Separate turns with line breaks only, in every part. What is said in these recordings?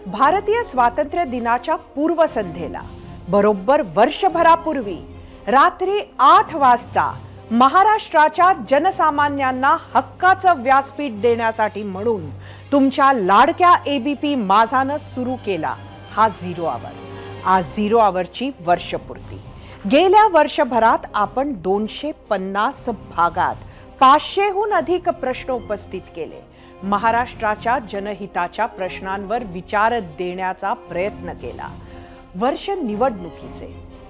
भारतीय स्वातंत्र्य दिनाच्या पूर्वसंध्येला बरोबर वर्षभरापूर्वी रात्री 8 वाजता महाराष्ट्राच्या जनसामान्यांना हक्काचं व्यासपीठ देण्यासाठी म्हणून तुमच्या लाडक्या एबीपी माझानं सुरू केला हा झिरो आवर। आज झिरो आवरची वर्षपूर्ती। गेल्या वर्षभरात आपण 250 भागात 500हून अधिक प्रश्न उपस्थित केले। महाराष्ट्राच्या जनहिताच्या प्रश्नांवर विचार देण्याचा प्रयत्न केला। वर्ष निवडणुकीचे,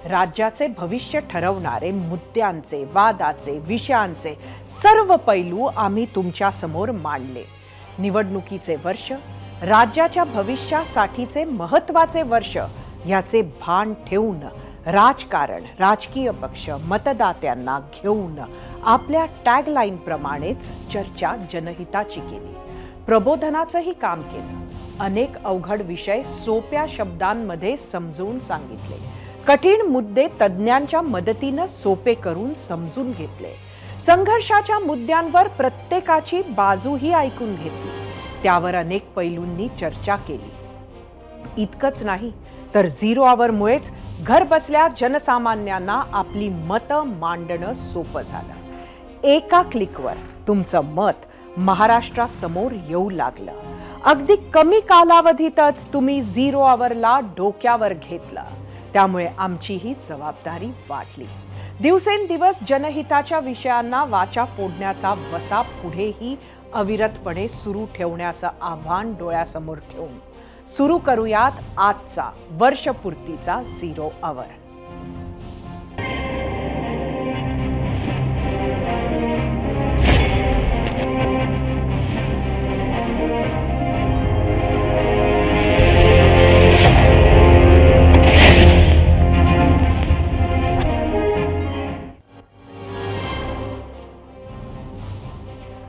राज्याचे भविष्य ठरवणारे मुद्द्यांचे, वादाचे, विषयांचे सर्व पैलू आम्ही तुमच्या समोर मांडले। निवडणुकीचे वर्ष, राज्याच्या भविष्यासाठीचे महत्त्वाचे वर्ष याचे भान ठेवून राजकारण, राजकीय पक्ष, मतदात्यांना घेऊन आपल्या टॅगलाईन प्रमाणेच चर्चा जनहिताची केली। प्रबोधनाचंही काम केलं। अनेक अवघड विषय सोप्या शब्दांमध्ये समजून सांगितले। कठीण मुद्दे तज्ञांच्या मदतीने सोपे करून समजून घेतले। संघर्षाच्या मुद्द्यांवर प्रत्येकाची बाजूही ऐकून घेतली। त्यावर अनेक पैलूंनी चर्चा केली। इतकंच नाही तर झिरो आवरमुळेच घर बसल्या जनसामान्यांना आपली मतं मांडणं सोपं झालं। एका क्लिकवर तुमचं मत महाराष्ट्रासमोर येऊ लागलं। अगदी कमी कालावधीतच तुम्ही झिरो आवरला डोक्यावर घेतलं। त्यामुळे आमची ही जबाबदारी वाढली। दिवसेंदिवस जनहिताच्या विषयांना वाचा फोडण्याचा वसा पुढेही अविरतपणे सुरू ठेवण्याचं आव्हान डोळ्यासमोर ठेवून सुरू करूयात आजचा वर्षपूर्तीचा झिरो आवर।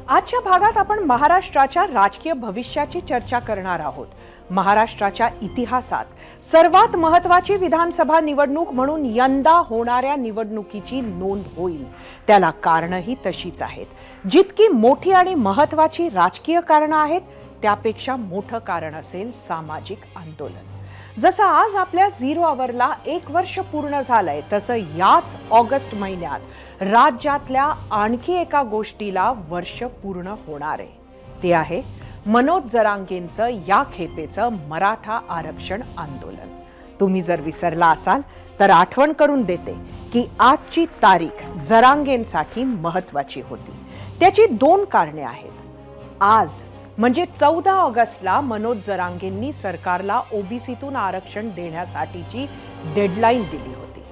आजच्या भागात आपण महाराष्ट्राच्या राजकीय भविष्याची चर्चा करणार आहोत। महाराष्ट्राच्या इतिहासात सर्वात महत्त्वाची विधानसभा निवडणूक म्हणून यंदा होणाऱ्या निवडणुकीची नोंद होईल। त्याला कारणंही तशीच आहेत। जितकी मोठी आणि महत्त्वाची राजकीय कारणं आहेत त्यापेक्षा मोठं कारण असेल सामाजिक आंदोलन। जसं आज आपल्या झिरो आवरला 1 वर्ष पूर्ण झालंय, तसं याच ऑगस्ट महिन्यात राज्यातल्या आणखी एका गोष्टीला वर्ष पूर्ण होणार आहे। ते आहे मनोज जरांगेंचं या खेपेचं मराठा आरक्षण आंदोलन। तुम्ही जर विसरला असाल तर आठवण करून देते की आजची तारीख जरांगेंसाठी महत्त्वाची होती। त्याची 2 कारणे आहेत। आज म्हणजे 14 ऑगस्टला मनोज जरांगेंनी सरकारला ओबीसीतून आरक्षण देण्यासाठीची डेडलाईन दिली होती।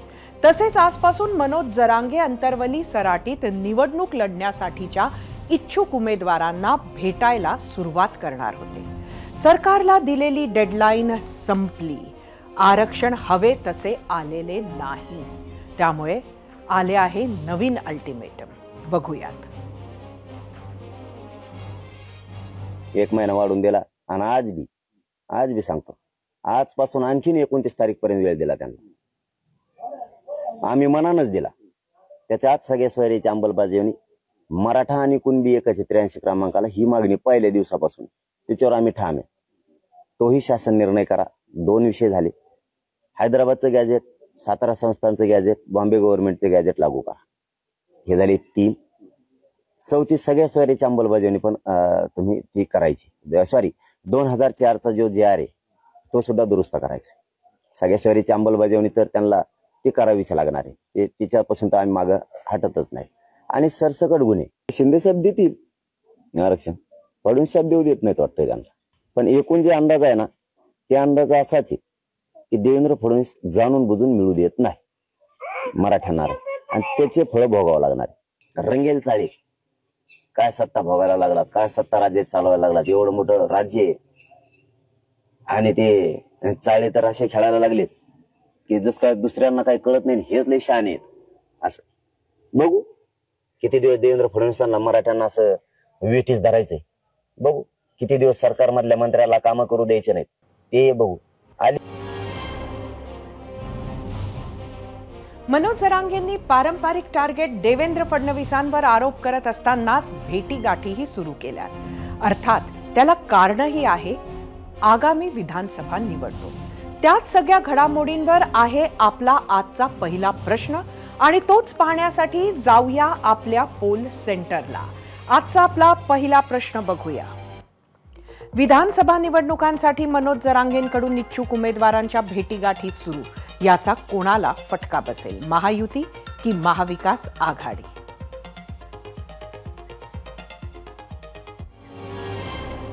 तसेच आजपासून मनोज जरांगे अंतरवली सराटीत निवडणूक लढण्यासाठीच्या इच्छुक उमेदवारांना भेटायला सुरुवात करणार होते। सरकारला दिलेली डेडलाईन संपली। आरक्षण हवे तसे आलेले नाही। त्यामुळे आले आहे नवीन अल्टिमेटम। बघूयात।
1 महिना वाढून दिला आणि आज बी सांगतो, आजपासून आणखीन 29 तारीखपर्यंत वेळ दिला त्यांना। आम्ही मनानच दिला। त्याच्या आज सगळ्या सोयरीची अंमलबजावणी मराठा आणि कुणबी 183 क्रमांकाला ही मागणी पहिल्या दिवसापासून त्याच्यावर आम्ही ठाम आहे। तोही शासन निर्णय करा। 2 विषय झाले। हैदराबादचं गॅजेट, सातारा संस्थांचं गॅजेट, बॉम्बे गव्हर्नमेंटचं गॅजेट लागू करा। हे झाले 3। चौथी सगळ्या सोयरीची अंमलबजावणी पण तुम्ही ती करायची। सॉरी 2004चा जो JR आहे तो सुद्धा दुरुस्त करायचा। सगळ्या सोयरीची अंमलबजावणी तर त्यांना ती करावीच लागणार आहे। तिच्यापासून तर आम्ही मागं हटतच नाही। आणि सरसकट गुन्हे शिंदे साहेब देतील आरक्षण, फडणवीस साहेब देऊ देत नाहीत वाटतं त्यांना। पण एकूण जे अंदाज आहे ना, ते अंदाज असाच आहे की देवेंद्र फडणवीस जाणून बुजून मिळू देत नाही मराठ्यांना आरक्षण, आणि त्याचे फळ भोगावं लागणार आहे। रंगेल चाळे काय सत्ता भोगायला लागलात, काय सत्ता राज्यात चालवायला लागलात। एवढं मोठं राज्य आहे आणि ते चाळे तर असे खेळायला लागलेत की जस काय दुसऱ्यांना काही कळत नाही, हेच लय शहाणे आहेत। असं बघू किती दिवस देवेंद्र फडणवीसांना मराठ्यांना असं वेठीस धरायचंय। बघू किती दिवस सरकारमधल्या मंत्र्याला कामं करू द्यायचे नाहीत, ते बघू।
मनोज जरांगेंनी पारंपरिक टार्गेट देवेंद्र फडणवीसांवर आरोप करत असतानाच भेटीगाठीही सुरू केल्या। अर्थात त्याला कारणही आहे आगामी विधानसभा निवडणूक। त्याच सगळ्या घडामोडींवर आहे आपला आजचा पहिला प्रश्न आणि तोच पाहण्यासाठी जाऊया आपल्या पोल सेंटरला। आजचा आपला पहिला प्रश्न बघूया। विधानसभा निवडणुकांसाठी मनोज जरांगेंकडून इच्छुक उमेदवारांच्या भेटीगाठी सुरू, याचा कोणाला फटका बसेल? महायुती की महाविकास आघाडी?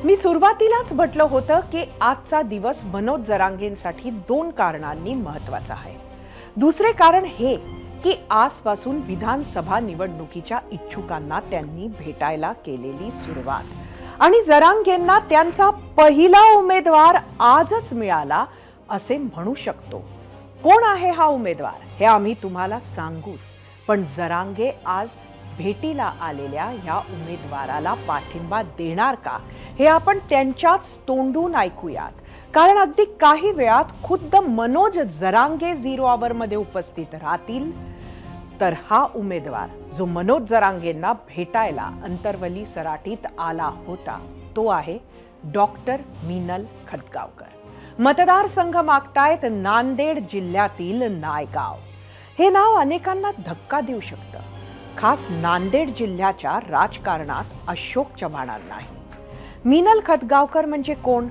मी सुरुवातीलाच म्हटलं होतं की आजचा दिवस मनोज जरांगेंसाठी 2 कारणांनी महत्त्वाचा आहे। दुसरे कारण हे की आजपासून विधानसभा निवडणुकीच्या इच्छुकांना त्यांनी भेटायला केलेली सुरुवात आणि जरांगेंना त्यांचा पहिला उमेदवार आजच मिळाला असे म्हणू शकतो। कोण आहे हा उमेदवार हे आम्ही तुम्हाला सांगूच, पण जरांगे आज भेटीला आलेल्या या उमेदवाराला पाठिंबा देणार का हे आपण त्यांच्याच तोंडून ऐकूयात। कारण अगदी काही वेळात खुद्द मनोज जरांगे 0 आवर उपस्थित राहतील। तर हा उमेदवार जो मनोज जरांगेंना भेटायला अंतरवली सराटीत आला होता तो आहे डॉक्टर मीनल खतगावकर। मतदारसंघ मागतायत नांदेड जिल्ह्यातील नायगाव। हे नाव अनेकांना धक्का देऊ शकतं, खास नांदेड जिल्ह्याच्या राजकारणात अशोक चव्हाणांनाही। मीनल खतगावकर म्हणजे कोण?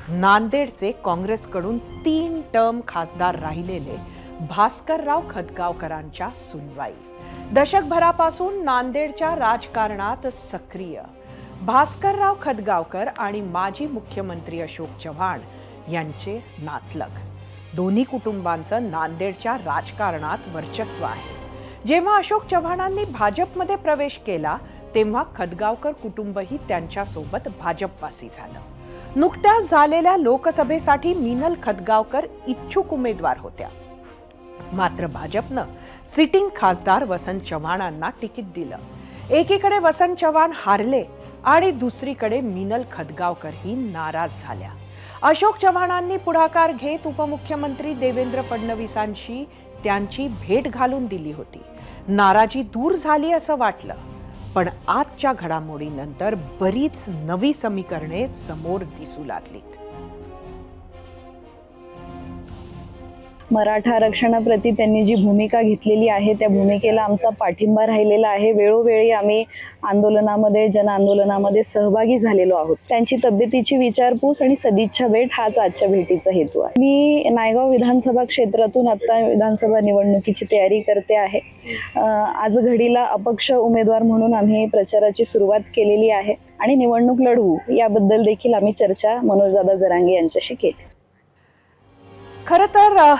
नांदेडचे काँग्रेसकडून 3 टर्म खासदार राहिलेले भास्करराव खतगावकरांच्या सुनवाई। दशकभरापासून नांदेडच्या राजकारणात सक्रिय भास्करराव खतगावकर आणि माजी मुख्यमंत्री अशोक चव्हाण यांचे नातलग। दोन्ही कुटुंबांचं नांदेडच्या राजकारणात वर्चस्व आहे। जेव्हा अशोक चव्हाणांनी भाजपमध्ये प्रवेश केला तेव्हा खतगावकर कुटुंबही त्यांच्यासोबत भाजपवासी झालं। नुकत्याच झालेल्या लोकसभेसाठी मीनल खतगावकर इच्छुक उमेदवार होत्या, मात्र भाजपनं सिटिंग खासदार वसंत चव्हाणांना तिकीट दिलं। एकीकडे वसंत चव्हाण हारले आणि दुसरीकडे मीनल खतगावकरही नाराज झाल्या। अशोक चव्हाणांनी पुढाकार घेत उपमुख्यमंत्री देवेंद्र फडणवीसांशी त्यांची भेट घालून दिली होती। नाराजी दूर झाली असं वाटलं, पण आजच्या घडामोडीनंतर बरीच नवी समीकरणे समोर दिसू लागलीत।
मराठा आरक्षणाप्रती त्यांनी जी भूमिका घेतलेली आहे त्या भूमिकेला आमचा पाठिंबा राहिलेला आहे। वेळोवेळी आम्ही आंदोलनामध्ये जन आंदोलनामध्ये सहभागी झालेलो आहोत। त्यांची तब्येतीची विचारपूस आणि सदिच्छा भेट हाच आजच्या भेटीचा हेतू आहे। मी नायगाव विधानसभा क्षेत्रातून आता विधानसभा निवडणुकीची तयारी करते आहे। आज घडीला अपक्ष उमेदवार म्हणून आम्ही प्रचाराची सुरुवात केलेली आहे आणि निवडणूक लढवू याबद्दल देखील आम्ही चर्चा मनोजदादा जरांगे यांच्याशी केली।
खरं तर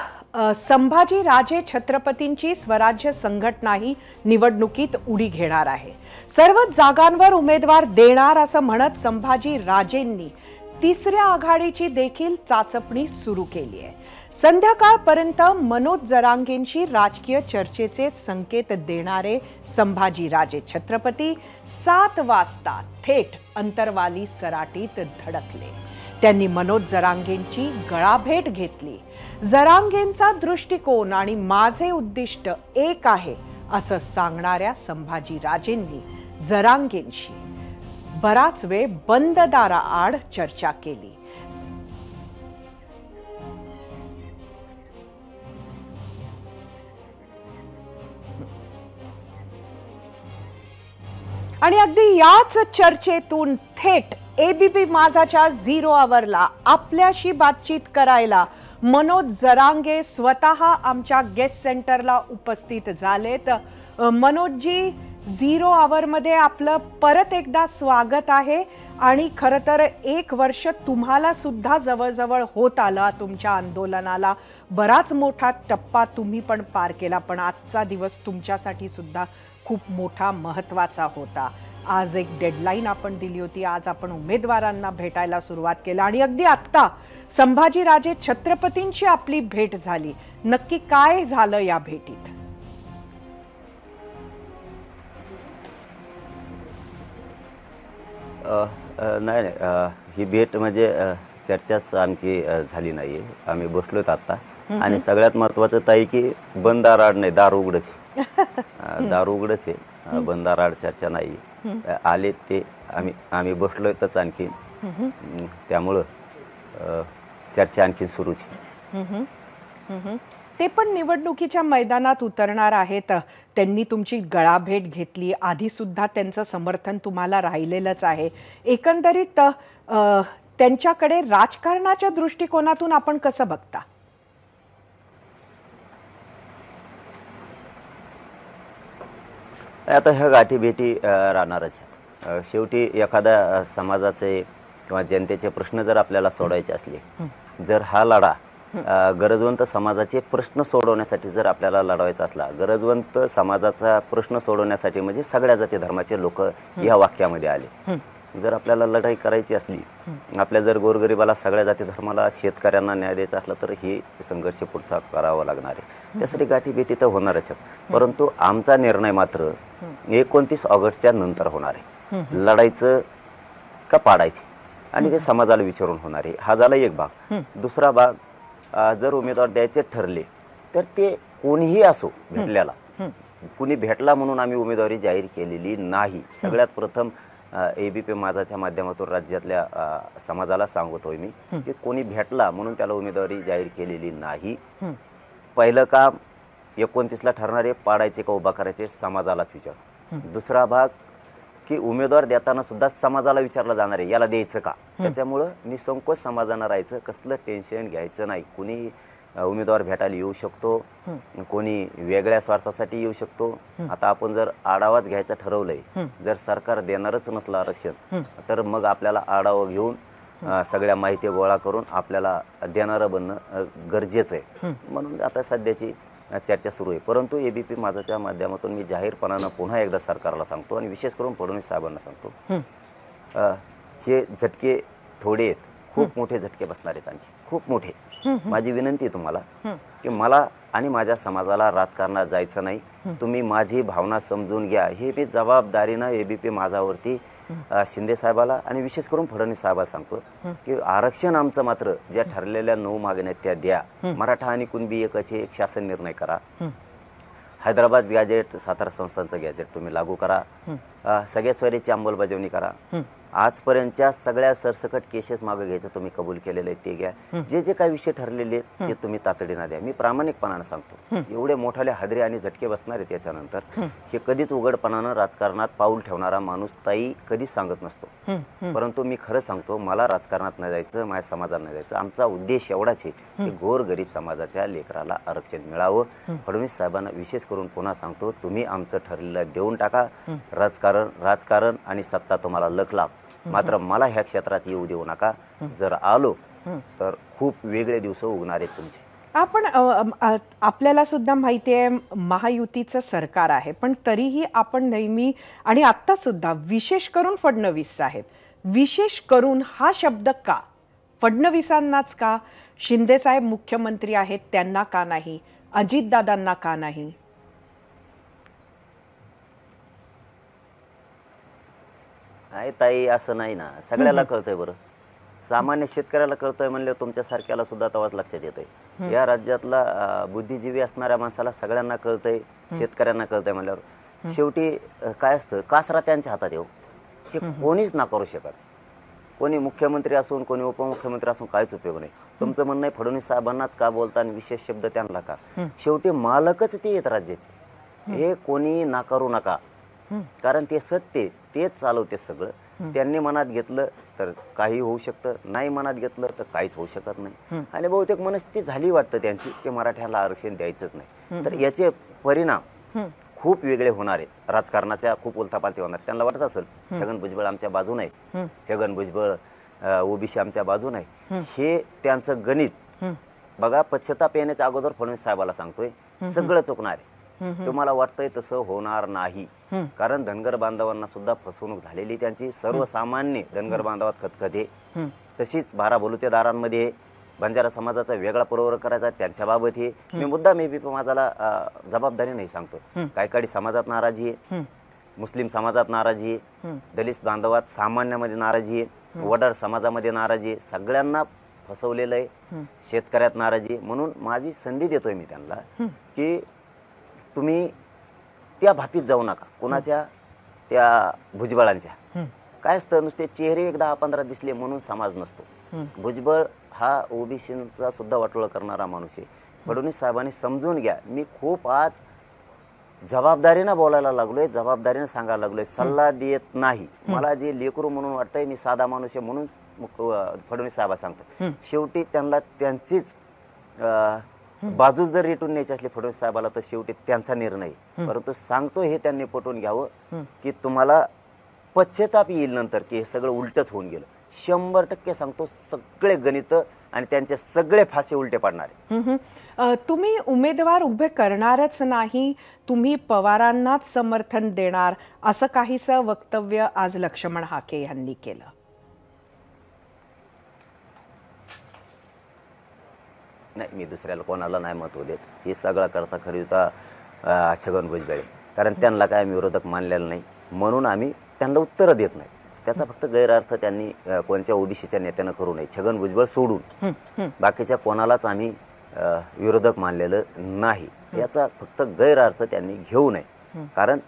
संभाजी राजे छत्रपतींची स्वराज्य संघटनाही निवडणुकीत उडी घेणार आहे। सर्वच जागांवर उमेदवार देणार असं म्हणत संभाजी राजेंनी 3ऱ्या आघाडीची देखील चाचपणी सुरू केली आहे। संध्याकाळपर्यंत मनोज जरांगेंशी राजकीय चर्चेचे संकेत देणारे संभाजी राजे छत्रपती 7 वाजता थेट अंतरवाली सराटीत धडकले। त्यांनी मनोज जरांगेंची गळाभेट घेतली। जरांगेंचा दृष्टिकोन आणि माझे उद्दिष्ट एक आहे असं सांगणाऱ्या संभाजी राजेंनी जरांगेंशी बराच वेळ बंद दाराआड चर्चा केली। आणि अगदी याच चर्चेतून थेट एबीपी माझाच्या 0 आवरला आपल्याशी बातचीत करायला मनोज जरांगे स्वतः आमच्या गेस्ट सेंटरला उपस्थित झालेत। मनोजजी, 0 आवरमध्ये आपलं परत एकदा स्वागत आहे। आणि खरं तर 1 वर्ष तुम्हाला सुद्धा जवळजवळ होत आलं तुमच्या आंदोलनाला। बराच मोठा टप्पा तुम्ही पण पार केला, पण आजचा दिवस तुमच्यासाठी सुद्धा खूप मोठा महत्त्वाचा होता। आज एक डेडलाईन आपण दिली होती, आज आपण उमेदवारांना भेटायला सुरुवात केली आणि अगदी आत्ता संभाजीराजे छत्रपतींची आपली भेट झाली। नक्की काय झालं या भेटीत?
नाही, ही भेट म्हणजे चर्चाच आमची झाली नाही। आम्ही बसलोत आता आणि सगळ्यात महत्त्वाचं ताई की बंद दाराआड नाही, दार उघडच आहे। दार उघडच आहे, बंद दाराआड चर्चा नाही। आले ते आम्ही बसलोयतच आणखी, त्यामुळं चर्चा आणखी सुरूच आहे.
ते पण निवडणुकीच्या मैदानात उतरणार आहेत. त्यांनी तुमची गळाभेट घेतली, आधी सुद्धा त्यांचं समर्थन तुम्हाला राहिलेलंच आहे. एकंदरीत त्यांच्याकडे राजकारणाच्या दृष्टिकोनातून आपण कसं बघता?
आता ह्या गाठीभेटी राहणारच आहेत. शेवटी एखाद्या समाजाचे किंवा जनतेचे प्रश्न जर आपल्याला सोडवायचे असले, जर हा लढा गरजवंत समाजाचे प्रश्न सोडवण्यासाठी जर आपल्याला लढवायचा असला, गरजवंत समाजाचा प्रश्न सोडवण्यासाठी म्हणजे सगळ्या जाती धर्माचे लोक या वाक्यामध्ये आले. जर आपल्याला लढाई करायची असली, आपल्या जर गोरगरिबाला, सगळ्या जाती धर्माला, शेतकऱ्यांना न्याय द्यायचा असला तर हे संघर्ष पुढचा करावा लागणार आहे. त्यासाठी गाठीभेटी तर होणारच आहेत. परंतु आमचा निर्णय मात्र 29 ऑगस्टच्या नंतर होणार आहे. लढायचं का पाडायची आणि ते समाजाला विचारून होणार आहे. हा झाला एक भाग. दुसरा भाग, जर उमेदवार द्यायचे ठरले तर ते कोणीही असो भेटल्याला, कुणी भेटला म्हणून आम्ही उमेदवारी जाहीर केलेली नाही. सगळ्यात प्रथम ABP माझाच्या माध्यमातून राज्यातल्या समाजाला सांगतोय मी की कोणी भेटला म्हणून त्याला उमेदवारी जाहीर केलेली नाही. पहिलं काम 29ला ठरणारे पाडायचे का उभा करायचे समाजालाच विचार. दुसरा भाग की उमेदवार देताना सुद्धा समाजाला विचारलं जाणार आहे याला द्यायचं का. त्याच्यामुळं निसंकोच समाजानं राहायचं, कसलं टेन्शन घ्यायचं नाही. कुणी उमेदवार भेटायला येऊ शकतो, कोणी वेगळ्या स्वार्थासाठी येऊ शकतो. आता आपण जर आढावाच घ्यायचं ठरवलंय, जर सरकार देणारच नसलं आरक्षण तर मग आपल्याला आढावा घेऊन सगळ्या माहिती गोळा करून आपल्याला देणारं बनणं गरजेचं आहे. म्हणून आता सध्याची चर्चा सुरू आहे. परंतु ABP माझाच्या माध्यमातून मी जाहीरपणानं पुन्हा एकदा सरकारला सांगतो आणि विशेष करून फडणवीस साहेबांना सांगतो, हे झटके थोडे आहेत, खूप मोठे झटके बसणार आहेत, आणखी खूप मोठे. माझी विनंती आहे तुम्हाला की मला आणि माझ्या समाजाला राजकारणात जायचं नाही. तुम्ही माझी भावना समजून घ्या. हे मी जबाबदारीनं ABP माझावरती शिंदे साहेबाला आणि विशेष करून फडणवीस साहेबाला सांगतो की आरक्षण आमचं मात्र ज्या ठरलेल्या 9 मागण्या त्या द्या. मराठा आणि कुणबी एकच एक शासन निर्णय करा. हैदराबाद गॅजेट, सातारा संस्थांचं गॅजेट तुम्ही लागू करा. सगळ्या सोयरीची अंमलबजावणी करा. आजपर्यंतच्या सगळ्या सरसकट केसेस मागे घ्यायचं तुम्ही कबूल केलेलं आहे ते घ्या. जे जे काही विषय ठरलेले आहेत ते तुम्ही तातडीनं द्या. मी प्रामाणिकपणानं सांगतो, एवढे मोठाले हादरे आणि झटके बसणार आहेत याच्यानंतर. हे कधीच उघडपणानं राजकारणात पाऊल ठेवणारा माणूस ताई कधीच सांगत नसतो. परंतु मी खरं सांगतो, मला राजकारणात नाही जायचं, माझ्या समाजाला नाही जायचं. आमचा उद्देश एवढाच आहे की गोरगरीब समाजाच्या लेकराला आरक्षण मिळावं. फडणवीस साहेबांना विशेष करून पुन्हा सांगतो, तुम्ही आमचं ठरलेलं देऊन टाका. राजकारण आणि सत्ता तुम्हाला लख लाभ, मात्र मला ह्या क्षेत्रात येऊ देऊ नका. जर आलो तर खूप वेगळे दिवस उगणार आहेत तुमचे.
आपण आपल्याला सुद्धा माहिती आहे महायुतीचं सरकार आहे, पण तरीही आपण नेहमी आणि आत्ता सुद्धा विशेष करून फडणवीस साहेब, विशेष करून हा शब्द का? फडणवीसांनाच का? शिंदे साहेब मुख्यमंत्री आहेत त्यांना का नाही? अजितदादांना का नाही?
नाही ताई, असं नाही ना. सगळ्याला कळतंय. बरं, सामान्य शेतकऱ्याला कळतंय म्हणले तुमच्यासारख्याला सुद्धा तेव्हाच लक्षात येतंय. या राज्यातला बुद्धिजीवी असणाऱ्या माणसाला सगळ्यांना कळतंय, शेतकऱ्यांना कळतंय म्हणल्यावर शेवटी काय असतं, कासरा त्यांच्या हातात येऊ, हे कोणीच नाकारू शकत. कोणी मुख्यमंत्री असून कोणी उपमुख्यमंत्री असून काहीच उपयोग नाही. तुमचं म्हणणं आहे फडणवीस साहेबांनाच का बोलता आणि विशेष शब्द त्यांना का? शेवटी मालकच ते आहेत राज्याचे, हे कोणी नाकारू नका. कारण ते सत्य, तेच चालवते सगळं. त्यांनी मनात घेतलं तर काही होऊ शकतं, नाही मनात घेतलं तर काहीच होऊ शकत नाही. आणि बहुतेक मनस्थिती झाली वाटतं त्यांची की मराठ्याला आरक्षण द्यायचंच नाही. तर याचे परिणाम खूप वेगळे होणार आहेत. राजकारणाच्या खूप उलथापालथी होणार. त्यांना वाटत असेल छगन भुजबळ आमच्या बाजूने आहे, छगन भुजबळ OBC आमच्या बाजूने आहे. हे त्यांचं गणित बघा. पश्चाताप येण्याच्या अगोदर फडणवीस साहेबाला सांगतोय, सगळं चुकणार आहे. तुम्हाला वाटतंय तसं होणार नाही. कारण धनगर बांधवांना सुद्धा फसवणूक झालेली त्यांची. सर्वसामान्य धनगर बांधवात खतखते, तशीच 12 बलुतेदारांमध्ये बंजारा समाजाचा वेगळा पुरवठा करायचा त्यांच्याबाबत हे मी मुद्दा ABP माझाला जबाबदारी नाही सांगतो. कायकाडी समाजात नाराजी आहे, मुस्लिम समाजात नाराजी आहे, दलित बांधवात सामान्यामध्ये नाराजी आहे, वडार समाजामध्ये नाराजी आहे. सगळ्यांना फसवलेलं आहे. शेतकऱ्यात नाराजी आहे. म्हणून माझी संधी देतोय मी त्यांना की तुम्ही त्या भापीत जाऊ नका. कोणाच्या? त्या भुजबळांच्या. काय असतं, नुसते चेहरे एक 10-15 दिसले म्हणून समाज नसतो. भुजबळ हा ओबीसीचा सुद्धा वाटोळा करणारा माणूस आहे. फडणवीस साहेबांनी समजून घ्या. मी खूप आज जबाबदारीनं बोलायला लागलोय, जबाबदारीनं सांगायला लागलोय, सल्ला देत नाही. मला जे लेकरू म्हणून वाटतंय, मी साधा माणूस आहे म्हणून फडणवीस साहेबा सांगतो. शेवटी त्यांना त्यांचीच बाजू जर रेटून न्यायची असली फडणवीस साहेबाला तर शेवटी त्यांचा निर्णय. परंतु सांगतो हे त्यांनी पटवून घ्यावं की तुम्हाला पश्चाताप येईल नंतर की हे सगळं उलटच होऊन गेलं. 100% सांगतो, सगळे गणित आणि त्यांचे सगळे फासे उलटे पाडणार आहे.
तुम्ही उमेदवार उभे करणारच नाही, तुम्ही पवारांनाच समर्थन देणार, असं काहीसं वक्तव्य आज लक्ष्मण हाके यांनी केलं.
नाही, मी दुसऱ्याला कोणाला नाही महत्त्व देत. हे सगळं करता खरी होता छगन भुजबळ, कारण त्यांना काय आम्ही विरोधक मानलेलं नाही म्हणून आम्ही त्यांना उत्तरं देत नाही. त्याचा फक्त गैरअर्थ त्यांनी कोणत्या ओबीसीच्या नेत्यानं करू नये. छगन भुजबळ सोडून बाकीच्या कोणालाच आम्ही विरोधक मानलेलं नाही. याचा फक्त गैरअर्थ त्यांनी घेऊ नये. कारण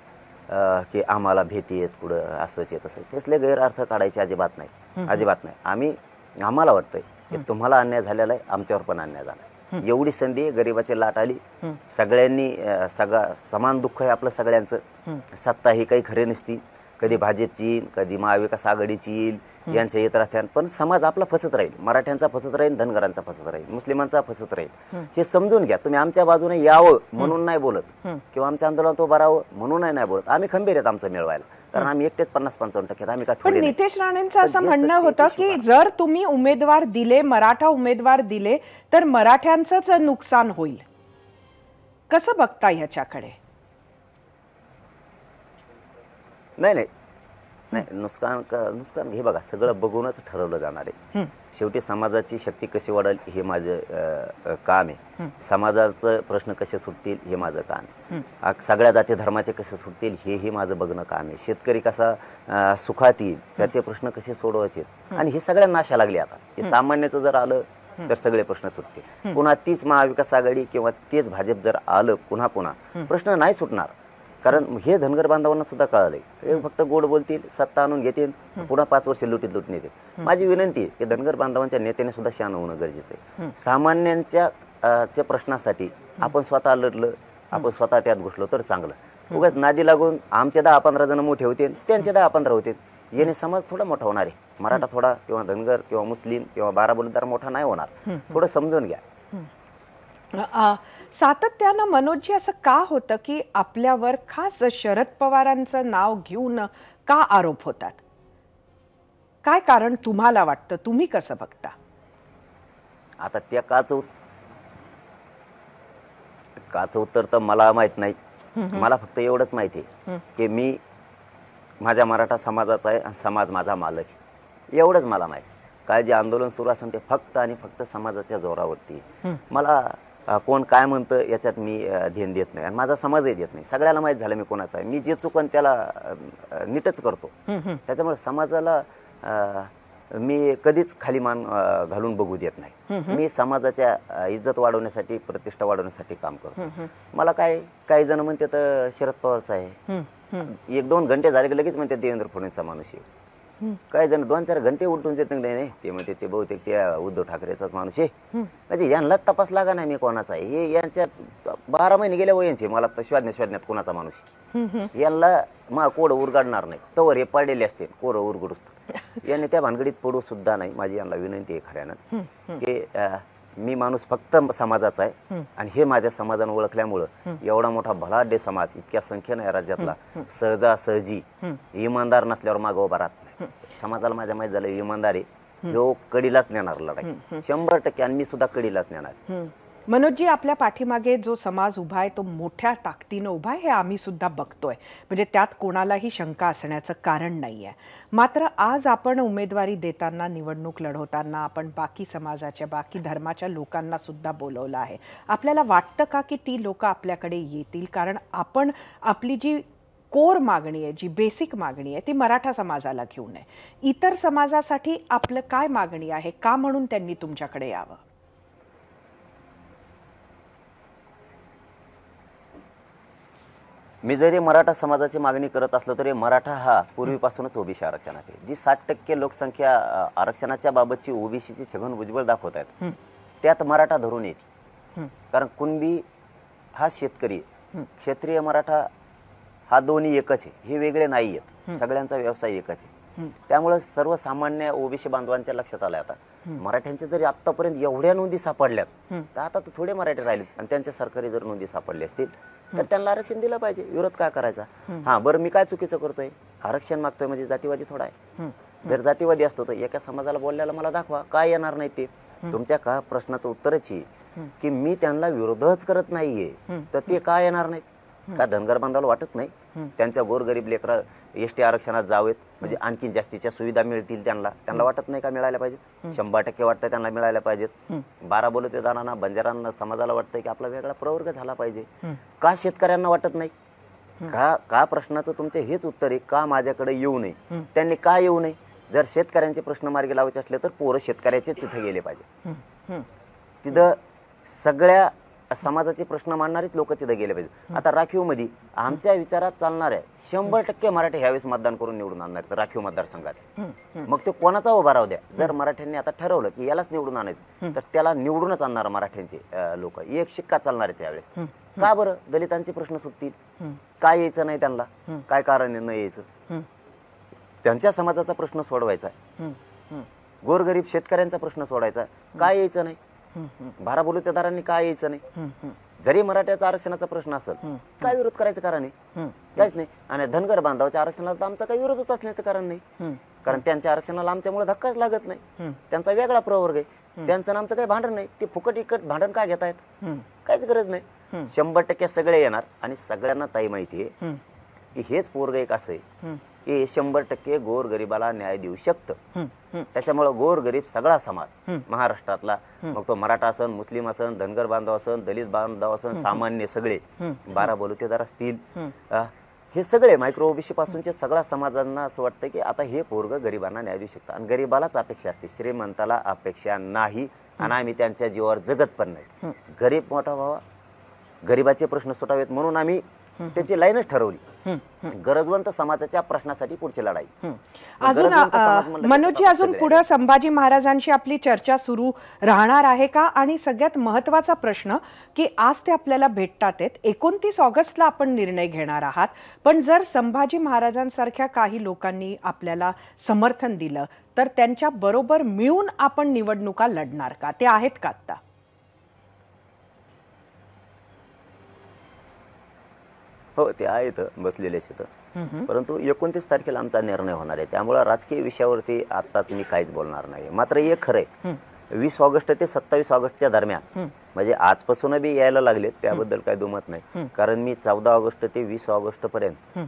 की आम्हाला भीती आहेत कुठं असंच आहे तसं, त्यातले गैरअर्थ काढायचे अजिबात नाही, अजिबात नाही. आम्हाला वाटतंय की तुम्हाला अन्याय झालेला आहे, आमच्यावर पण अन्याय झाला. एवढी संधी गरिबाची लाट आली, सगळ्यांनी समान दुःख आहे आपलं सगळ्यांचं. सत्ता ही काही खरी नसती, कधी भाजपची येईल, कधी महाविकास आघाडीची येईल, यांच्या येत राहत्यान. पण समाज आपला फसत राहील, मराठ्यांचा फसत राहील, धनगरांचा फसत राहील, मुस्लिमांचा फसत राहील. हे समजून घ्या. तुम्ही आमच्या बाजूने यावं म्हणून नाही बोलत, किंवा आमच्या आंदोलनात उभं राहावं म्हणून नाही बोलत. आम्ही खंबीर आहेत आमचं मिळवायला, कारण आम्ही एकटेच 50-55%. आम्ही काय
पण
थोडे.
नितेश राणेंचं असं म्हणणं होतं की जर तुम्ही उमेदवार दिले, मराठा उमेदवार दिले, तर मराठ्यांचंच नुकसान होईल. कसं बघता ह्याच्याकडे?
नाही नाही नाही, नुकसान हे बघा सगळं बघूनच ठरवलं जाणार आहे. शेवटी समाजाची शक्ती कशी वाढेल हे माझं काम आहे. समाजाचं प्रश्न कसे सुटतील हे माझं काम आहे. सगळ्या जाती धर्माचे कसे सुटतील हेही माझं बघणं काम आहे. शेतकरी कसा सुखात येईल, त्याचे प्रश्न कसे सोडवायचे, आणि हे सगळ्यांना आशा लागली आता. हे सामान्याचं जर आलं तर सगळे प्रश्न सुटतील. पुन्हा तीच महाविकास आघाडी किंवा तेच भाजप जर आलं पुन्हा प्रश्न नाही सुटणार. कारण हे धनगर बांधवांना सुद्धा कळालंय. हे फक्त गोड बोलतील, सत्ता आणून घेतील, पुन्हा 5 वर्ष लुटीत येतील. माझी विनंती आहे की धनगर बांधवांच्या नेत्याने सुद्धा शान होणं गरजेचं आहे. सामान्यांच्या प्रश्नासाठी आपण स्वतः लढलं, आपण स्वतः त्यात घुसलो तर चांगलं. उगाच नादी लागून आमचे 10-15 जण मोठे होते, त्यांचे 10-15 होते, याने समाज थोडा मोठा होणार आहे. मराठा थोडा किंवा धनगर किंवा मुस्लिम किंवा बाराबोलीदार मोठा नाही होणार. थोडं समजून घ्या.
सातत्यानं मनोजजी असं का होतं की आपल्यावर खास शरद पवारांचं नाव घेऊन का आरोप होतात? काय कारण तुम्हाला वाटतं? तुम्ही कसं बघता?
आता त्या काचं उत्तर तर मला माहित नाही. मला फक्त एवढंच माहिती आहे की मी माझ्या मराठा समाजाचा आहे आणि समाज माझा मालक आहे. एवढंच मला माहिती. काय जे आंदोलन सुरू असेल ते फक्त आणि फक्त समाजाच्या जोरावरती. मला कोण काय म्हणतं याच्यात मी ध्यान देत नाही आणि माझा समाजही देत नाही. सगळ्याला माहीत झालं मी कोणाचा आहे. मी जे चुकन त्याला नीटच करतो. त्याच्यामुळे समाजाला मी कधीच खाली मान घालून बघू देत नाही. मी समाजाच्या इज्जत वाढवण्यासाठी, प्रतिष्ठा वाढवण्यासाठी काम करतो. मला काही जण म्हणतात शरद पवारचा आहे, 1-2 घंटे झाले की लगेच म्हणतात देवेंद्र फडणवीसचा माणूस आहे. काही जण 2-4 घंटे उलटून देत नाही, ते म्हणते ते बहुतेक त्या उद्धव ठाकरेचाच माणूस आहे. म्हणजे यांना तपास लागा नाही मी कोणाचा आहे. हे यांच्यात 12 महिने गेल्या वयांचे मला शोधण्यात कोणाचा माणूस आहे. यांना कोड उरगाडणार नाही तवर हे पडलेले असते कोरं उरगडूस. यांनी त्या भानगडीत पडू सुद्धा नाही. माझी यांना विनंती आहे खऱ्यानंच की मी माणूस फक्त समाजाचा आहे आणि हे माझ्या समाजानं ओळखल्यामुळं एवढा मोठा भलाढ्य समाज, इतक्या संख्येनं आहे राज्यातला, सहजासहजी इमानदार नसल्यावर मागं उभा राहत नाही. समाजाला माझ्या माहीत झालं इमानदारी जो कडीलाच नेणार लढाई 100%. आणि मी सुद्धा कडीलाच नेणार.
मनोजजी, आपल्या पाठीमागे जो समाज उभा आहे तो मोठ्या ताकदीनं उभा आहे हे आम्ही सुद्धा बघतोय. म्हणजे त्यात कोणालाही शंका असण्याचं कारण नाही आहे. मात्र आज आपण उमेदवारी देताना, निवडणूक लढवताना आपण बाकी समाजाच्या, बाकी धर्माच्या लोकांना सुद्धा बोलवलं आहे. आपल्याला वाटतं का की ती लोक आपल्याकडे येतील? कारण आपण आपली जी कोर मागणी आहे, जी बेसिक मागणी आहे ती मराठा समाजाला घेऊन आहे. इतर समाजासाठी आपलं काय मागणी आहे? का म्हणून त्यांनी तुमच्याकडे यावं?
मी जरी मराठा समाजाची मागणी करत असलो तरी मराठा हा पूर्वीपासूनच ओबीसी आरक्षणात आहे. जी 60% लोकसंख्या आरक्षणाच्या बाबतची ओबीसीची छगन भुजबळ दाखवत आहेत त्यात मराठा धरून येईल. कारण कुणबी हा शेतकरी, क्षेत्रीय मराठा हा दोन्ही एकच आहे, हे वेगळे नाही आहेत. सगळ्यांचा व्यवसाय एकच आहे. त्यामुळे सर्वसामान्य ओबीसी बांधवांच्या लक्षात आलं आता मराठ्यांच्या जरी आतापर्यंत एवढ्या नोंदी सापडल्यात तर आता तर थोडे मराठी राहिले आणि त्यांच्या सरकारी जर नोंदी सापडल्या असतील तर त्यांना आरक्षण दिलं पाहिजे. विरोध काय करायचा? हा बरं, मी काय चुकीचं करतोय? आरक्षण मागतोय म्हणजे जातीवादी थोडा आहे. जर जातीवादी असतो तर एका समाजाला बोलल्याला मला दाखवा, काय येणार नाही ते. तुमच्या का प्रश्नाचं उत्तरच ही की मी त्यांना विरोधच करत नाहीये तर ते का येणार नाहीत? का धनगर बांधवाला वाटत नाही त्यांच्या गोरगरीब लेकरं एसटी आरक्षणात जावेत म्हणजे आणखी जास्तीच्या सुविधा मिळतील? त्यांना वाटत नाही का मिळायला पाहिजेत? 100% वाटतं त्यांना मिळायला पाहिजेत. 12 बलुतेदारांना, बंजारांना, समाजाला वाटतंय की आपला वेगळा प्रवर्ग झाला पाहिजे. का शेतकऱ्यांना वाटत नाही? का प्रश्नाचं तुमचे हेच उत्तर आहे, का माझ्याकडे येऊ नये? त्यांनी का येऊ नये? जर शेतकऱ्यांचे प्रश्न मार्गी लावायचे असले तर पोरं शेतकऱ्याचे तिथे गेले पाहिजे. तिथं सगळ्या समाजाचे प्रश्न मांडणारेच लोक तिथे गेले पाहिजे. आता राखीवमध्ये आमच्या विचारात चालणाऱ्या 100% मराठी ह्यावेळेस मतदान करून निवडून आणणार आहेत राखीव मतदारसंघात. मग ते कोणाचा उभा राहू द्या, जर मराठ्यांनी आता ठरवलं की यालाच निवडून आणायचं तर त्याला निवडूनच आणणार मराठ्यांचे लोक. एक शिक्का चालणार आहे त्यावेळेस. का बरं? दलितांचे प्रश्न सुटतील. काय यायचं नाही त्यांना? काय कारण न यायचं? त्यांच्या समाजाचा प्रश्न सोडवायचा आहे. गोरगरीब शेतकऱ्यांचा प्रश्न सोडायचा. काय यायचं नाही? 12 बलुतेदारांनी काय यायचं नाही? जरी मराठ्याचा आरक्षणाचा प्रश्न असेल काय विरोध करायचं कारण नाही? काहीच नाही. आणि धनगर बांधवाच्या आरक्षणाला आमचा काही विरोधच असण्याचं कारण नाही. कारण त्यांच्या आरक्षणाला आमच्यामुळे धक्काच लागत नाही. त्यांचा वेगळा प्रवर्ग आहे. त्यांचं आमचं काही भांडण नाही. ते फुकट इकट भांडण काय घेतायत? काहीच गरज नाही. 100% सगळे येणार. आणि सगळ्यांना ताई माहिती आहे की हेच पोरग एक असं आहे की 100% गोरगरिबाला न्याय देऊ शकतं. त्याच्यामुळे गोरगरीब सगळा समाज महाराष्ट्रातला, मग तो मराठा असन, मुस्लिम असन, धनगर बांधव असन, दलित बांधव असन, सामान्य सगळे 12 बलुतेदार असतील, हे सगळे मायक्रो ओबीसी पासूनचे सगळ्या समाजांना असं वाटतं की आता हे पोरग गरिबांना न्याय देऊ शकतं. आणि गरिबालाच अपेक्षा असते, श्रीमंताला अपेक्षा नाही. आणि आम्ही त्यांच्या जीवावर जगत पण नाही. गरीब मोठा व्हावा, गरिबाचे प्रश्न सुटावेत म्हणून आम्ही त्याची लाईनच ठरवली. गरजवंत समाजाच्या प्रश्नासाठी पुढची लढाई.
अजून मनोजी, अजून पुढे संभाजी महाराजांशी आपली चर्चा सुरू राहणार आहे का? आणि सगळ्यात महत्वाचा प्रश्न की आज ते आपल्याला भेटतात, 29 ऑगस्टला आपण निर्णय घेणार आहात, पण जर संभाजी महाराजांसारख्या काही लोकांनी आपल्याला समर्थन दिलं तर त्यांच्या बरोबर मिळून आपण निवडणुका लढणार का? ते आहेत का आता?
हो, ते आहेत, बसलेलेच आहेत. परंतु 29 तारखेला आमचा निर्णय होणार आहे. त्यामुळे राजकीय विषयावरती आत्ताच मी काहीच बोलणार नाही. मात्र एक खरं आहे, 20 ऑगस्ट ते 27 ऑगस्टच्या दरम्यान म्हणजे आजपासून बी यायला लागले त्याबद्दल काही दुमत नाही. कारण मी 14 ऑगस्ट ते 20 ऑगस्ट पर्यंत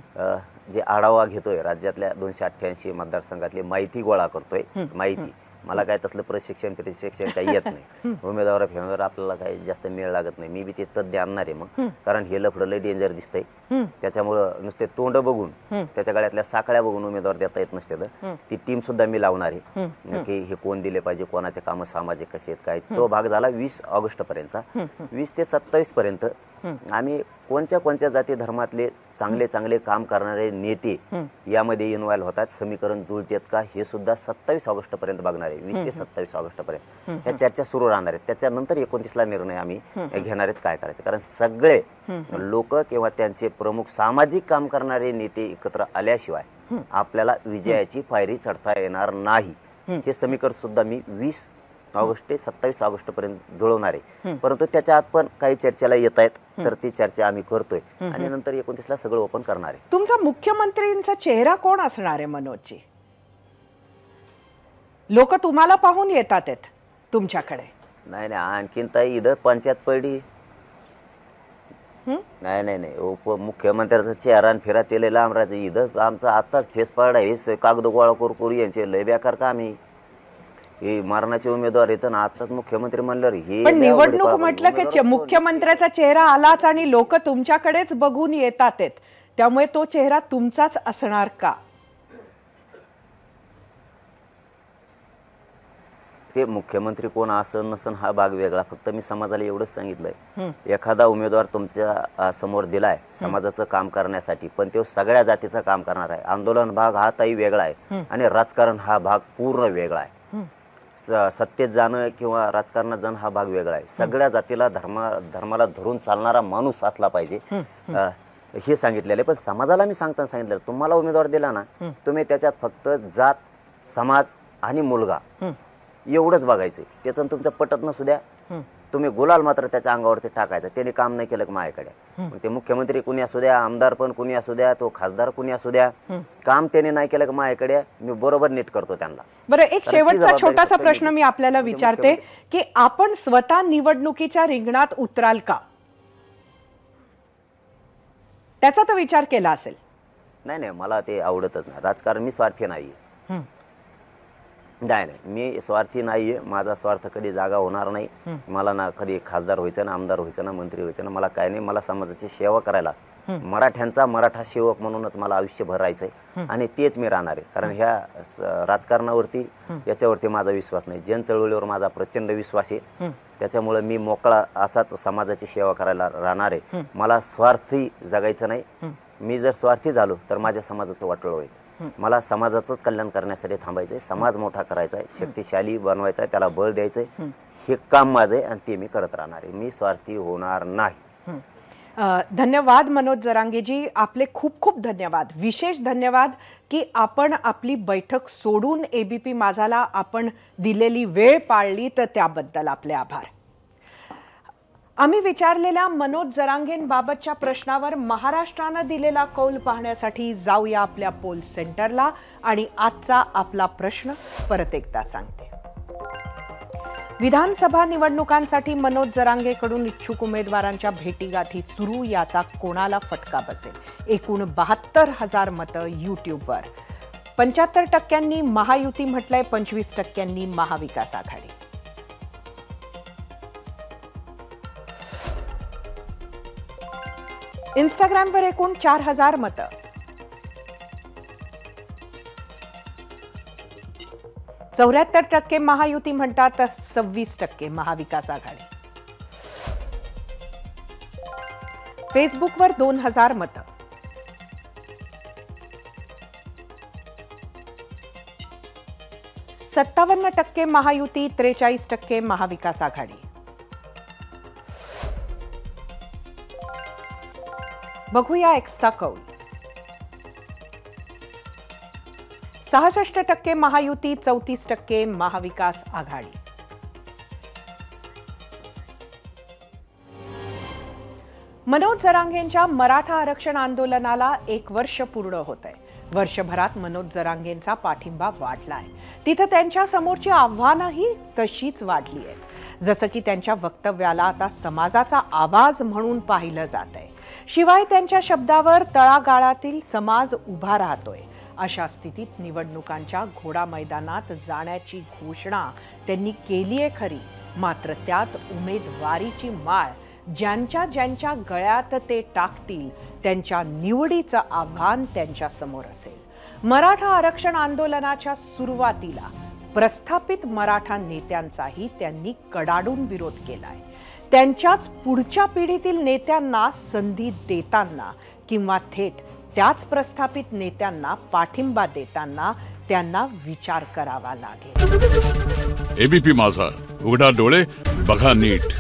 जे आढावा घेतोय राज्यातल्या 288 मतदारसंघातली माहिती गोळा करतोय. माहिती मला काय तसलं प्रशिक्षण काही येत नाही. उमेदवार फेमेदवार आपल्याला काही जास्त मेळ लागत नाही. मी बी ते तज्ञ आणणार आहे मग, कारण हे लफडं लय डेंजर दिसतंय. त्याच्यामुळं नुसते तोंड बघून, त्याच्या गळ्यातल्या साखळ्या बघून उमेदवार देता येत नसते. तर ती टीम सुद्धा मी लावणार आहे की हे कोण दिले पाहिजे, कोणाचे कामं सामाजिक कसे आहेत काय. तो भाग झाला 20 ऑगस्ट पर्यंतचा. 20 ते 27 पर्यंत आम्ही कोणत्या जाती धर्मातले चांगले चांगले काम करणारे नेते यामध्ये इन्व्हॉल्व होतात, समीकरण जुळतात का हे सुद्धा 27 ऑगस्ट पर्यंत बघणार आहे. 20 ते 27 ऑगस्ट पर्यंत ह्या चर्चा सुरू राहणार आहेत. त्याच्यानंतर 29ला निर्णय आम्ही घेणार आहेत काय करायचं. कारण सगळे लोक किंवा त्यांचे प्रमुख सामाजिक काम करणारे नेते एकत्र आल्याशिवाय आपल्याला विजयाची पायरी चढता येणार नाही. हे समीकरण सुद्धा मी 20 ऑगस्ट ते 27 ऑगस्ट पर्यंत जुळवणार आहे. परंतु त्याच्या आत पण काही चर्चेला येत आहेत, तर ती चर्चा आम्ही करतोय आणि नंतर 29ला सगळं ओपन करणार आहे.
तुमचा मुख्यमंत्र्यांचा चेहरा कोण असणार आहे मनोजजी? लोक तुम्हाला पाहून येतात तुमच्याकडे.
नाही आणखीन ताई इथं पंचायत पडली नाही उपमुख्यमंत्र्याचा चेहरा आणि फिरा तेले लांब राहते. इथं आमचा आत्ताच फेस पडला. हे कागद गोळा करू यांचे लय बेकार काम आहे. हे मारणाचे उमेदवार येतं ना, आताच मुख्यमंत्री म्हणलं हे.
पण निवडणूक म्हटलं की मुख्यमंत्र्याचा चेहरा आलाच आणि लोक तुमच्याकडेच बघून येतात, त्यामुळे तो चेहरा तुमचाच असणार का?
ते मुख्यमंत्री कोण असन नसन हा भाग वेगळा, फक्त मी समाजाला एवढंच सांगितलंय, एखादा उमेदवार तुमच्या समोर दिलाय समाजाचं काम करण्यासाठी, पण तो सगळ्या जातीचं काम करणार आहे. आंदोलन भाग हा ताई वेगळा आहे आणि राजकारण हा भाग पूर्ण वेगळा आहे. सत्तेत जाणं किंवा राजकारणात जाणं हा भाग वेगळा आहे. सगळ्या जातीला धर्माला धरून चालणारा माणूस असला पाहिजे हे सांगितलेलं आहे. पण समाजाला मी सांगितलं, तुम्हाला उमेदवार दिला ना, तुम्ही त्याच्यात फक्त जात, समाज आणि मुलगा एवढंच बघायचंय. त्याचं तुमचं पटत नसू द्या, तुम्ही गुलाल मात्र त्याच्या अंगावरती टाकायचा. त्याने काम नाही केलं की माझ्याकडे, मग ते मुख्यमंत्री कुणी असू द्या, आमदार पण कुणी असू द्या, तो खासदार कुणी असू द्या, काम त्याने नाही केलं की माझ्याकडे, मी बरोबर नीट करतो त्यांना.
बरं, एक शेवटचा छोटासा प्रश्न मी आपल्याला विचारते की आपण स्वतः निवडणुकीच्या रिंगणात उतराल का? त्याचा तर विचार केला असेल.
नाही, मला ते आवडतच नाही राजकारण. मी स्वार्थी नाहीये. नाही, मी स्वार्थी नाहीये. माझा स्वार्थ कधी जागा होणार नाही. मला ना कधी खासदार व्हायचं, ना आमदार व्हायचं, ना मंत्री व्हायचं, ना मला काय नाही. मला समाजाची सेवा करायला, मराठ्यांचा मराठा सेवक म्हणूनच मला आयुष्यभर राहायचंय आणि तेच मी राहणार आहे. कारण ह्या राजकारणावरती याच्यावरती माझा विश्वास नाही. जनचळवळीवर माझा प्रचंड विश्वास आहे. त्याच्यामुळे मी मोकळा असाच समाजाची सेवा करायला राहणार आहे. मला स्वार्थी जगायचं नाही. मी जर स्वार्थी झालो तर माझ्या समाजाचं वाटोळं होईल. मला समाजाचंच कल्याण करण्यासाठी थांबायचंय, समाज मोठा करायचा आहे, शक्तिशाली बनवायचा आहे, त्याला बळ द्यायचंय. हे काम माझं आहे आणि ते मी करत राहणार आहे. मी स्वार्थी होणार नाही.
धन्यवाद मनोज जरांगेजी, आपले खूप खूप धन्यवाद. विशेष धन्यवाद की आपण आपली बैठक सोडून एबीपी माझाला आपण दिलेली वेळ पाळली, तर त्याबद्दल आपले आभार. आम्ही विचारलेल्या मनोज जरांगेंबाबतच्या प्रश्नावर महाराष्ट्रानं दिलेला कौल पाहण्यासाठी जाऊया आपल्या पोल सेंटरला आणि आजचा आपला प्रश्न परत एकदा सांगते. विधानसभा निवडणुकांसाठी मनोज जरांगेकडून इच्छुक उमेदवारांच्या भेटीगाठी सुरू, याचा कोणाला फटका बसेल? एकूण 72,000 मतं यूट्यूबवर. 75% महायुती म्हटलंय, 25% महाविकास आघाडी. इंस्टाग्रामवर एकूण 4,000 मतं. %74 महायुती म्हणतात, तर 26% महाविकास आघाडी. फेसबुकवर 2,000 मतं. %57% महायुती, 43% महाविकास आघाडी. बघूया एक्सचा कौल. 66% महायुती, 34% महाविकास आघाडी. मनोज जरांगेंच्या मराठा आरक्षण आंदोलनाला 1 वर्ष पूर्ण होतंय. वर्षभरात मनोज जरांगेंचा पाठिंबा वाढलाय. तिथं त्यांच्या समोरची आव्हानंही तशीच वाढली आहेत. जसं की त्यांच्या वक्तव्याला आता समाजाचा आवाज म्हणून पाहिलं जातंय. शिवाय त्यांच्या शब्दावर तळागाळातील समाज उभा राहतोय. अशा स्थितीत निवडणुकांच्या घोडा मैदानात जाण्याची घोषणा त्यांनी केली आहे खरी, मात्र त्यात उमेदवारीची माळ ज्यांच्या गळ्यात ते टाकतील त्यांच्या निवडीचं आव्हान त्यांच्या समोर असेल. मराठा आरक्षण आंदोलनाच्या सुरुवातीला प्रस्थापित मराठा नेत्यांचाही त्यांनी कडाडून विरोध केलाय. त्यांच्याच पुढच्या पिढीतील नेत्यांना संधी देताना किंवा थेट त्याच प्रस्थापित नेत्यांना पाठिंबा देताना त्यांना विचार करावा लागेल.
एबीपी माझा, उघडा डोळे बघा नीट.